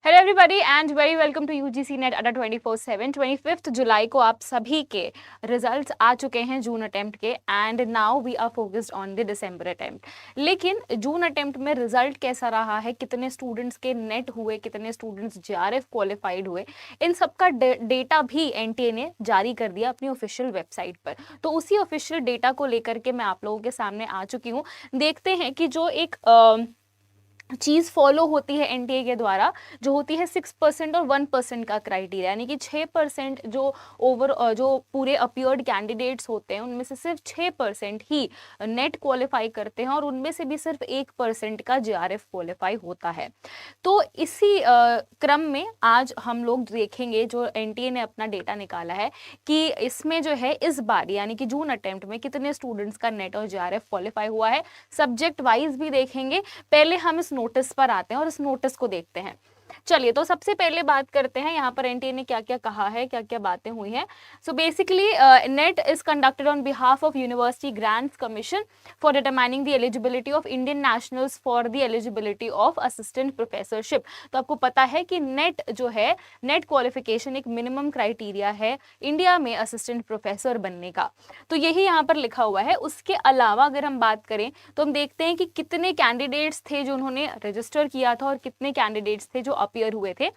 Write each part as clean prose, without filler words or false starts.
Hello everybody and very welcome to UGC NET Adda 24/7। 25 जुलाई को आप सभी के रिजल्ट्स आ चुके हैं जून अटेम्प्ट के, and now we are focused on the December attempt. लेकिन जून अटेम्प्ट में रिजल्ट कैसा रहा है, कितने स्टूडेंट्स के नेट हुए, कितने स्टूडेंट्स जेआरएफ क्वालिफाइड हुए, इन सब का डेटा भी एनटीए ने जारी कर दिया अपनी ऑफिशियल वेबसाइट पर। तो उसी ऑफिशियल डेटा को लेकर के मैं आप लोगों के सामने आ चुकी हूँ। देखते हैं कि जो एक चीज़ फॉलो होती है एनटीए के द्वारा, जो होती है 6% और 1% का क्राइटेरिया, यानी कि 6% जो पूरे अपीयर्ड कैंडिडेट्स होते हैं उनमें से सिर्फ 6% ही नेट क्वालिफाई करते हैं और उनमें से भी सिर्फ 1% का जेआरएफ क्वालिफाई होता है। तो इसी क्रम में आज हम लोग देखेंगे जो एनटीए ने अपना डेटा निकाला है कि इसमें जो है इस बार यानी कि जून अटेम्प्ट में कितने स्टूडेंट्स का नेट और जेआरएफ क्वालिफाई हुआ है। सब्जेक्ट वाइज भी देखेंगे। पहले हम इस नोटिस पर आते हैं और इस नोटिस को देखते हैं। चलिए, तो सबसे पहले बात करते हैं यहाँ पर एनटीए ने क्या क्या कहा है, क्या क्या बातें हुई हैं। So basically net is conducted on behalf of university grants commission for determining the eligibility of Indian nationals for the eligibility of assistant professorship. तो आपको पता है कि नेट जो है, नेट क्वालिफिकेशन एक मिनिमम क्राइटेरिया है इंडिया में असिस्टेंट प्रोफेसर बनने का। तो यही यहाँ पर लिखा हुआ है। उसके अलावा अगर हम बात करें तो हम देखते हैं कि कितने कैंडिडेट्स थे जो उन्होंने रजिस्टर किया था और कितने कैंडिडेट्स थे जो अपीयर हुए थे।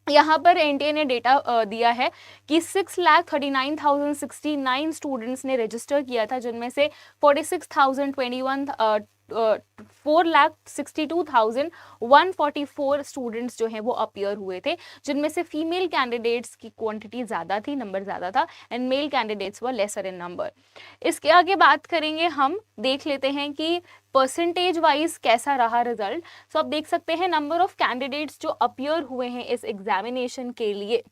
यहाँ पर एनटीए ने डेटा दिया है कि 6,39,069 स्टूडेंट्स ने रजिस्टर किया था, जिनमें से 4,62,144 स्टूडेंट्स जो हैं वो अपीयर हुए थे, जिनमें से फीमेल कैंडिडेट्स की क्वांटिटी ज़्यादा थी, नंबर ज़्यादा था, and male candidates were lesser in number. इसके आगे बात करेंगे, हम देख लेते हैं कि परसेंटेज वाइज कैसा रहा रिजल्ट। सो आप देख सकते हैं नंबर ऑफ कैंडिडेट्स जो अपीयर हुए हैं इस एग्जामिनेशन के लिए,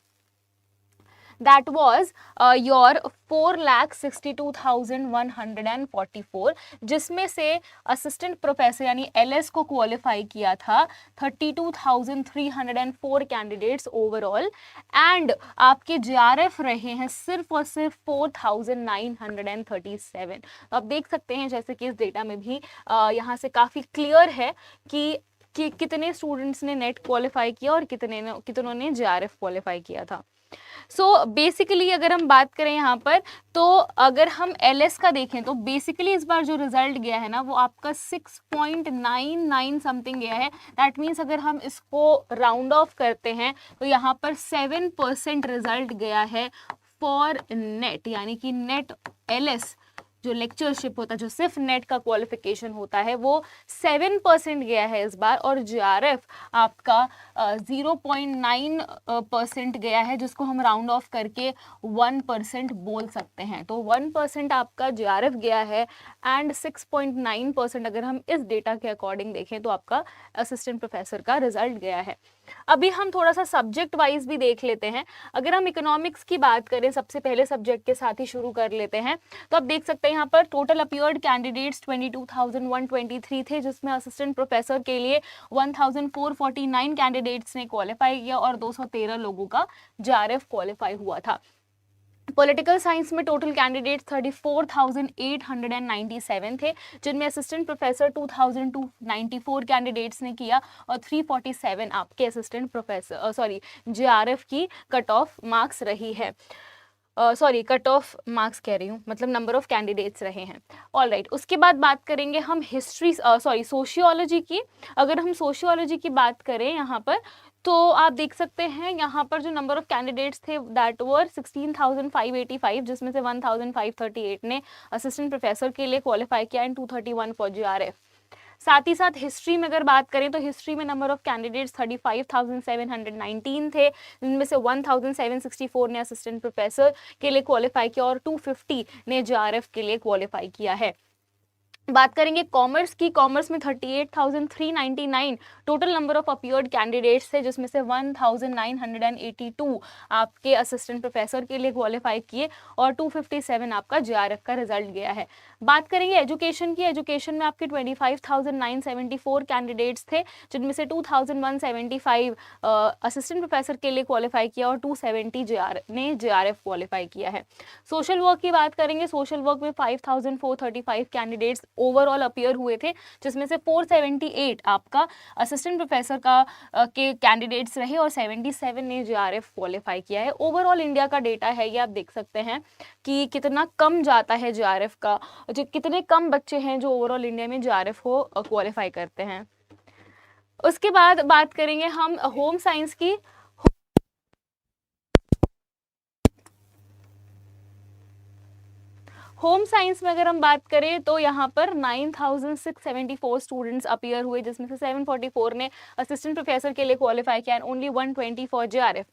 that was your 4,62,144, जिसमें से असिस्टेंट प्रोफेसर यानी एलएस को क्वालिफाई किया था 32,304 कैंडिडेट्स ओवरऑल, एंड आपके जेआरएफ रहे हैं सिर्फ और सिर्फ 4,937। तो आप देख सकते हैं जैसे कि इस डेटा में भी यहाँ से काफ़ी क्लियर है कि कितने स्टूडेंट्स ने नेट क्वालिफाई किया और कितनों ने जेआरएफ क्वालिफाई किया था। सो बेसिकली अगर हम बात करें यहाँ पर, तो अगर हम एलएस का देखें तो बेसिकली इस बार जो रिजल्ट गया है ना वो आपका 6.99 समथिंग गया है। दैट मीन्स अगर हम इसको राउंड ऑफ करते हैं तो यहाँ पर 7% रिजल्ट गया है फॉर नेट, यानी कि नेट एलएस जो लेक्चरशिप होता है, जो सिर्फ नेट का क्वालिफिकेशन होता है, वो 7% गया है इस बार, और जेआरएफ आपका 0.9% गया है, जिसको हम राउंड ऑफ करके 1% बोल सकते हैं। तो 1% आपका जेआरएफ गया है एंड 6.9% अगर हम इस डेटा के अकॉर्डिंग देखें तो आपका असिस्टेंट प्रोफेसर का रिजल्ट गया है। अभी हम थोड़ा सा सब्जेक्ट वाइज भी देख लेते हैं। अगर हम इकोनॉमिक्स की बात करें, सबसे पहले सब्जेक्ट के साथ ही शुरू कर लेते हैं, तो आप देख सकते हैं यहाँ पर टोटल अपीयर्ड कैंडिडेट्स 22,123 थे, जिसमें असिस्टेंट प्रोफेसर के लिए 1,449 कैंडिडेट्स ने क्वालिफाई किया और 213 लोगों का जेआरएफ क्वालिफाई हुआ था। पॉलिटिकल साइंस में टोटल कैंडिडेट्स 34,897 थे, जिनमें असिस्टेंट प्रोफेसर 2,294 कैंडिडेट्स ने किया और 347 आपके असिस्टेंट प्रोफेसर जेआरएफ की कट ऑफ मार्क्स रही है। कट ऑफ मार्क्स कह रही हूँ, मतलब नंबर ऑफ कैंडिडेट्स रहे हैं। ऑल राइट, उसके बाद बात करेंगे हम सोशियोलॉजी की। अगर हम सोशियोलॉजी की बात करें यहाँ पर, तो आप देख सकते हैं यहाँ पर जो नंबर ऑफ कैंडिडेट्स थे दैट वर 16,585, जिसमें से 1,538 ने असिस्टेंट प्रोफेसर के लिए क्वालिफाई किया एंड 231 फॉर जेआरएफ। साथ ही साथ हिस्ट्री में अगर बात करें तो हिस्ट्री में नंबर ऑफ कैंडिडेट्स 35,719 थे, जिनमें से 1,764 ने असिस्टेंट प्रोफेसर के लिए क्वालिफाई किया और 250 ने जेआरएफ के लिए क्वालिफाई किया है। बात करेंगे कॉमर्स की। कॉमर्स में 38,399 total number of appeared candidates थे, जिसमें से 1,982 आपके असिस्टेंट प्रोफेसर के लिए क्वालिफाई किए और 257 आपका जेआरएफ का रिजल्ट गया है। बात करेंगे एजुकेशन की। एजुकेशन में आपके 25,974 कैंडिडेट्स थे, जिनमें से 2,175 असिस्टेंट प्रोफेसर के लिए क्वालिफाई किया और 270 ने जेआरएफ क्वालिफाई किया है। सोशल वर्क की बात करेंगे। सोशल वर्क में 5,435 कैंडिडेट्स ओवरऑल अपीयर हुए थे, जिसमें से 478 आपका असिस्टेंट प्रोफेसर का के कैंडिडेट्स रहे और 77 ने जेआरएफ क्वालिफाई किया है। ओवरऑल इंडिया का डेटा है ये, आप देख सकते हैं कि कितना कम जाता है जेआरएफ का, जो कितने कम बच्चे हैं जो ओवरऑल इंडिया में जेआरएफ को क्वालिफाई करते हैं। उसके बाद बात करेंगे हम होम साइंस की। होम साइंस में अगर हम बात करें तो यहाँ पर 9674 स्टूडेंट्स अपीयर हुए, जिसमें से 744 ने असिस्टेंट प्रोफेसर के लिए क्वालिफाई किया एंड ओनली 120 फॉर जेआरएफ।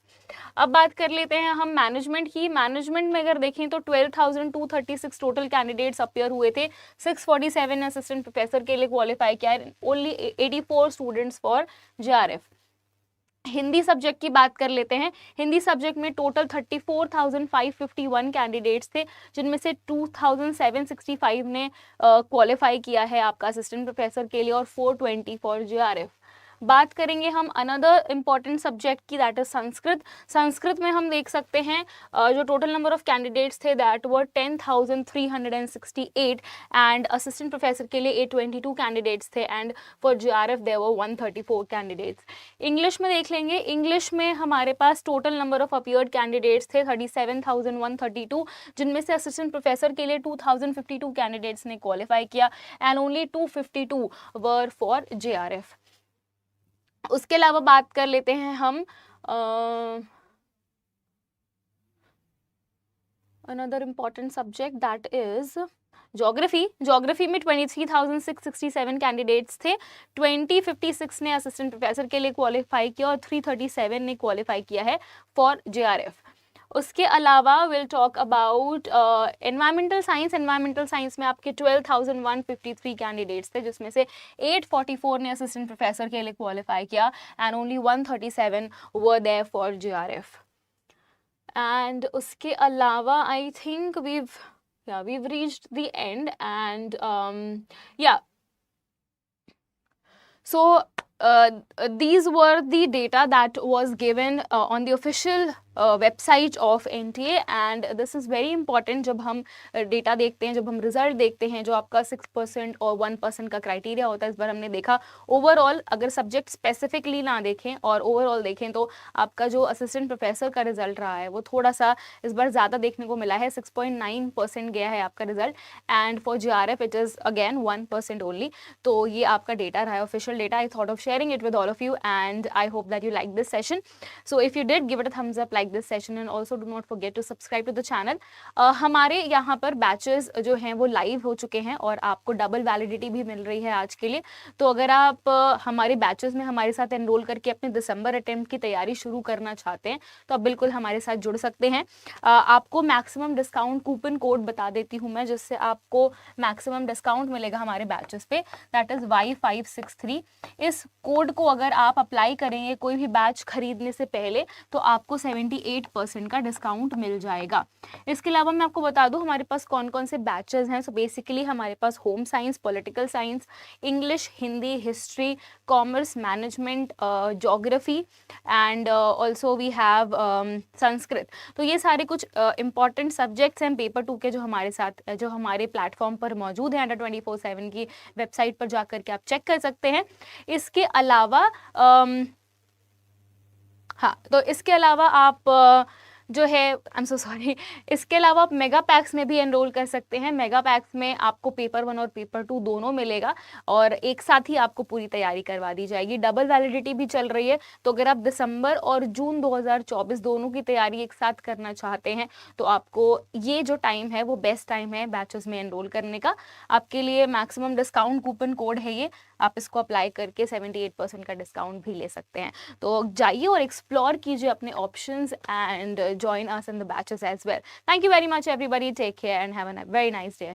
अब बात कर लेते हैं हम मैनेजमेंट की। मैनेजमेंट में अगर देखें तो 12,236 टोटल कैंडिडेट्स अपीयर हुए थे, 647 ने असिस्टेंट प्रोफेसर के लिए क्वालिफाई किया and only 84 students for JRF. Hindi subject की बात कर लेते हैं। हिंदी सब्जेक्ट में टोटल 34,551 कैंडिडेट्स थे, जिनमें से 2,765 ने क्वालिफाई किया है आपका असिस्टेंट प्रोफेसर के लिए और 420 फॉर जेआरएफ। बात करेंगे हम अनदर इम्पॉर्टेंट सब्जेक्ट की, दैट इज संस्कृत। संस्कृत में हम देख सकते हैं जो टोटल नंबर ऑफ कैंडिडेट्स थे that were 10,368 and assistant professor के लिए 822 कैंडिडेट्स थे and for JRF there were 134 candidates. English में देख लेंगे। इंग्लिश में हमारे पास total number of appeared candidates थे 37,132, जिनमें से असिस्टेंट प्रोफेसर के लिए 2,052 कैंडिडेट्स ने क्वालिफाई किया and only 252 were for JRF. उसके अलावा बात कर लेते हैं हम another important subject that is geography. Geography में 23,667 कैंडिडेट्स थे, 2056 ने असिस्टेंट प्रोफेसर के लिए क्वालिफाई किया और 337 ने क्वालिफाई किया है फॉर जेआरएफ। उसके अलावा will talk about environmental science. Environmental science में आपके 12,153 कैंडिडेट्स थे, जिसमें से 844 ने असिस्टेंट प्रोफेसर के लिए क्वालिफाई किया and only 137 were there for JRF. And उसके अलावा I think we've reached the end and so these were the data that was given on the official website of NTA and this is very important. जब हम data देखते हैं, जब हम result देखते हैं, जो आपका 6% और 1% का क्राइटेरिया होता है, इस बार हमने देखा ओवरऑल, अगर सब्जेक्ट स्पेसिफिकली ना देखें और ओवरऑल देखें तो आपका जो असिस्टेंट प्रोफेसर का रिजल्ट रहा है वो थोड़ा सा इस बार ज़्यादा देखने को मिला है, 6.9% गया है आपका result and for JRF it is again 1% only. तो ये आपका डेटा रहा है, official data. I thought of sharing it with all of you and I hope that you like this session. So if you did, give it a thumbs up like this session and also do not forget to subscribe to the channel. हमारे यहाँ पर batches जो हैं वो live हो चुके हैं और आपको डबल वैलिडिटी भी मिल रही है आज के लिए। तो अगर आप हमारे बैचेस में हमारे साथ एनरोल करके अपने दिसंबर अटेम्प्ट की तैयारी शुरू करना चाहते हैं तो आप बिल्कुल हमारे साथ जुड़ सकते हैं। आपको मैक्सिमम डिस्काउंट कूपन कोड बता देती हूँ मैं, जिससे आपको मैक्सिमम डिस्काउंट मिलेगा हमारे बैचेस पे, दैट इज़ Y563। इस कोड को अगर आप अप्लाई करेंगे कोई भी बैच खरीदने से पहले तो आपको 78% का डिस्काउंट मिल जाएगा। इसके अलावा मैं आपको बता दूं हमारे पास कौन कौन से बैचेस हैं। सो बेसिकली हमारे पास home science, political science, English, Hindi, history, commerce, management, geography and also we have Sanskrit. तो ये सारे कुछ इंपॉर्टेंट सब्जेक्ट्स हैं पेपर 2 के जो हमारे साथ जो हमारे प्लेटफॉर्म पर मौजूद हैं। अंडर 24/7 की वेबसाइट पर जाकर के आप चेक कर सकते हैं। इसके अलावा हाँ, तो इसके अलावा आप जो है आई एम सो सॉरी, इसके अलावा आप मेगा पैक्स में भी एनरोल कर सकते हैं। मेगा पैक्स में आपको पेपर 1 और पेपर 2 दोनों मिलेगा और एक साथ ही आपको पूरी तैयारी करवा दी जाएगी। डबल वैलिडिटी भी चल रही है, तो अगर आप दिसंबर और जून 2024 दोनों की तैयारी एक साथ करना चाहते हैं तो आपको ये जो टाइम है वो बेस्ट टाइम है बैचेस में एनरोल करने का। आपके लिए मैक्सिमम डिस्काउंट कूपन कोड है ये, आप इसको अप्लाई करके 78% का डिस्काउंट भी ले सकते हैं। तो जाइए और एक्सप्लोर कीजिए अपने options and join us in the batches as well. Thank you very much everybody. Take care and have a very nice day.